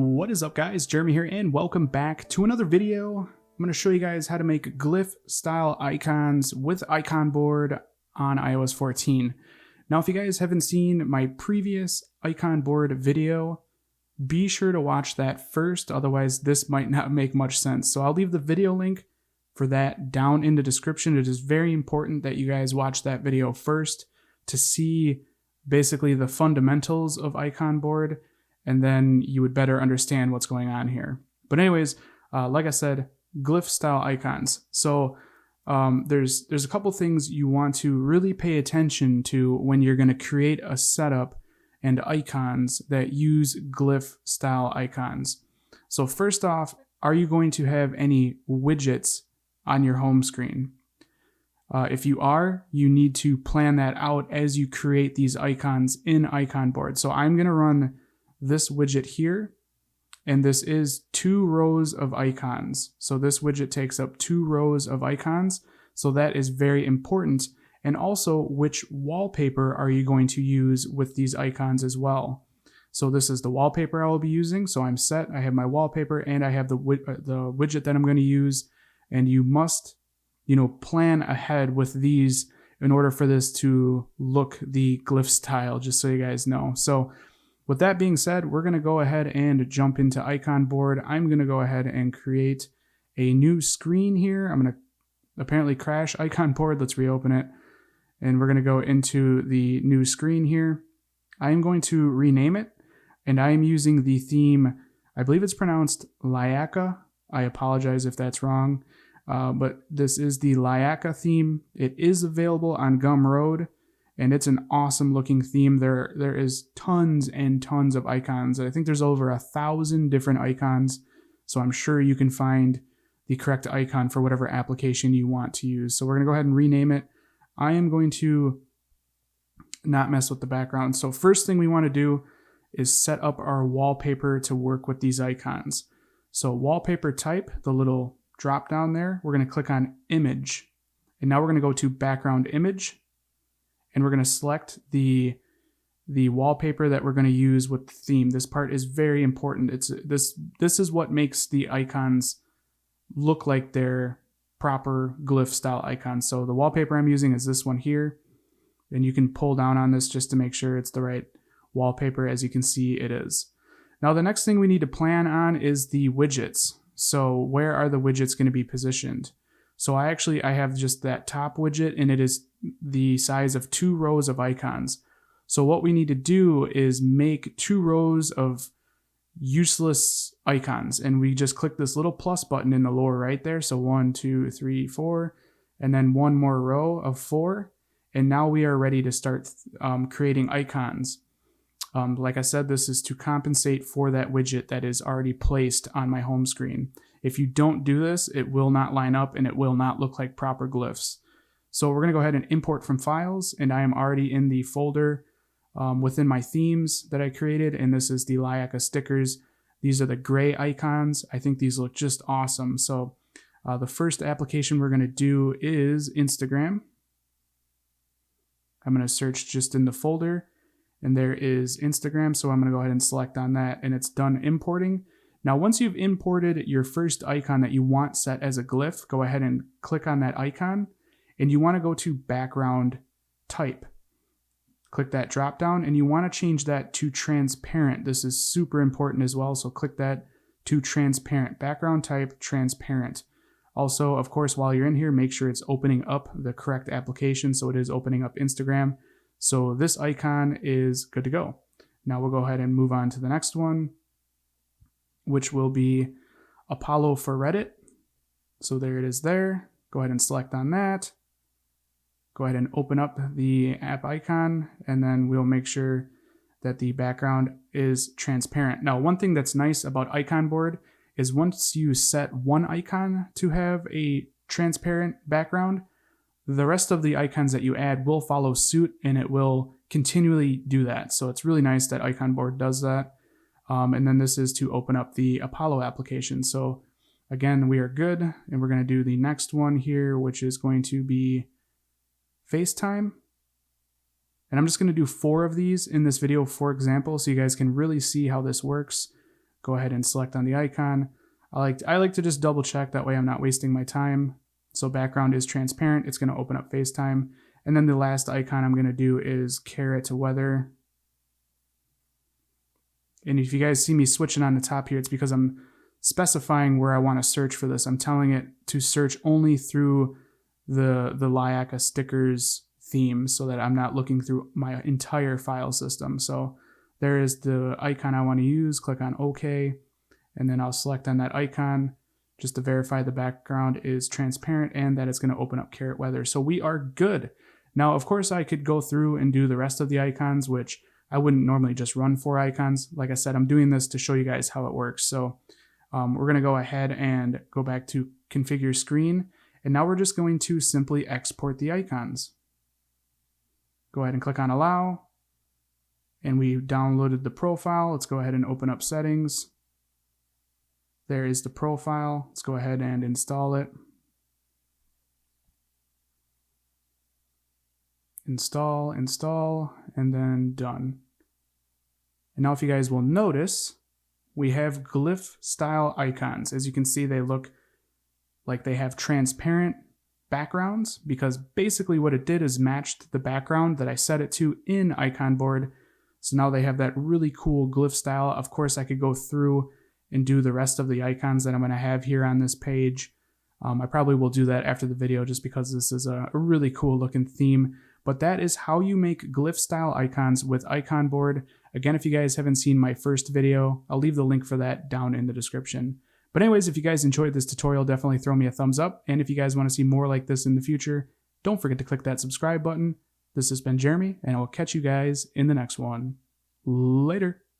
What is up, guys? Jeremy here, and welcome back to another video. I'm going to show you guys how to make glyph style icons with Iconboard on iOS 14. Now, if you guys haven't seen my previous Iconboard video, be sure to watch that first, otherwise this might not make much sense. So I'll leave the video link for that down in the description. It is very important that you guys watch that video first to see basically the fundamentals of Iconboard, and then you would better understand what's going on here. But anyways, like I said, glyph style icons. So there's a couple things you want to really pay attention to when you're going to create a setup and icons that use glyph style icons. So first off, are you going to have any widgets on your home screen? If you are, you need to plan that out as you create these icons in Iconboard. So I'm going to run this widget here, and this is 2 rows of icons. So this widget takes up 2 rows of icons. So that is very important. And also, which wallpaper are you going to use with these icons as well? So this is the wallpaper I will be using. So I'm set. I have my wallpaper and I have the widget that I'm going to use. And you must, plan ahead with these in order for this to look the glyph style, just so you guys know. So with that being said, we're going to go ahead and jump into Iconboard. I'm going to go ahead and create a new screen here. I'm going to apparently crash Iconboard. Let's reopen it. And we're going to go into the new screen here. I'm going to rename it, and I'm using the theme, I believe it's pronounced Liaca. I apologize if that's wrong, but this is the Liaca theme. It is available on Gumroad, and it's an awesome looking theme. There is tons and tons of icons. I think there's over 1,000 different icons, so I'm sure you can find the correct icon for whatever application you want to use. So we're going to go ahead and rename it. I am going to not mess with the background. So first thing we want to do is set up our wallpaper to work with these icons. So wallpaper type, the little drop down there, we're going to click on image. And now we're going to go to background image. And we're going to select the wallpaper that we're going to use with the theme. This part is very important. This is what makes the icons look like they're proper glyph style icons. So the wallpaper I'm using is this one here. And you can pull down on this just to make sure it's the right wallpaper. As you can see, it is. Now the next thing we need to plan on is the widgets. So where are the widgets going to be positioned? So I have just that top widget, and it is the size of 2 rows of icons. So what we need to do is make 2 rows of useless icons, and we just click this little plus button in the lower right there. So 1, 2, 3, 4, and then 1 more row of 4. And now we are ready to start creating icons. Like I said, this is to compensate for that widget that is already placed on my home screen. If you don't do this, it will not line up and it will not look like proper glyphs. So we're going to go ahead and import from files, and I am already in the folder within my themes that I created, and this is the Liaca stickers. These are the gray icons. I think these look just awesome. So the first application we're going to do is Instagram. I'm going to search just in the folder, and there is Instagram. So I'm going to go ahead and select on that, and it's done importing. Now, once you've imported your first icon that you want set as a glyph, go ahead and click on that icon, and you want to go to background type. Click that drop down, and you want to change that to transparent. This is super important as well. So click that to transparent, background type, transparent. Also, of course, while you're in here, make sure it's opening up the correct application. So it is opening up Instagram. So this icon is good to go. Now we'll go ahead and move on to the next one, which will be Apollo for Reddit. So there it is there. Go ahead and select on that. Go ahead and open up the app icon, and then we'll make sure that the background is transparent. Now, one thing that's nice about Iconboard is once you set one icon to have a transparent background, the rest of the icons that you add will follow suit, and it will continually do that. So it's really nice that Iconboard does that. And then this is to open up the Apollo application. So again, we are good, and we're going to do the next one here, which is going to be FaceTime. And I'm just going to do 4 of these in this video, for example, so you guys can really see how this works. go ahead and select on the icon. I like to just double check, that way I'm not wasting my time. So background is transparent, it's going to open up FaceTime. And then the last icon I'm going to do is caret weather. And if you guys see me switching on the top here, it's because I'm specifying where I want to search for this. I'm telling it to search only through the Liaca stickers theme so that I'm not looking through my entire file system. So there is the icon I want to use. Click on OK, and then I'll select on that icon just to verify the background is transparent and that it's going to open up caret weather. So we are good. Now, of course, I could go through and do the rest of the icons, which I wouldn't normally just run 4 icons. Like I said, I'm doing this to show you guys how it works. So we're going to go ahead and go back to configure screen. And now we're just going to simply export the icons. Go ahead and click on allow. And we downloaded the profile. Let's go ahead and open up settings. There is the profile. Let's go ahead and install it. Install, and then done. And now if you guys will notice, we have glyph style icons. As you can see, they look like they have transparent backgrounds, because basically what it did is matched the background that I set it to in Iconboard. So now they have that really cool glyph style. Of course, I could go through and do the rest of the icons that I'm going to have here on this page. I probably will do that after the video just because this is a really cool looking theme. But that is how you make glyph style icons with Iconboard. Again, if you guys haven't seen my first video, I'll leave the link for that down in the description. But anyways, if you guys enjoyed this tutorial, definitely throw me a thumbs up. And if you guys want to see more like this in the future, don't forget to click that subscribe button. This has been Jeremy, and I will catch you guys in the next one. Later.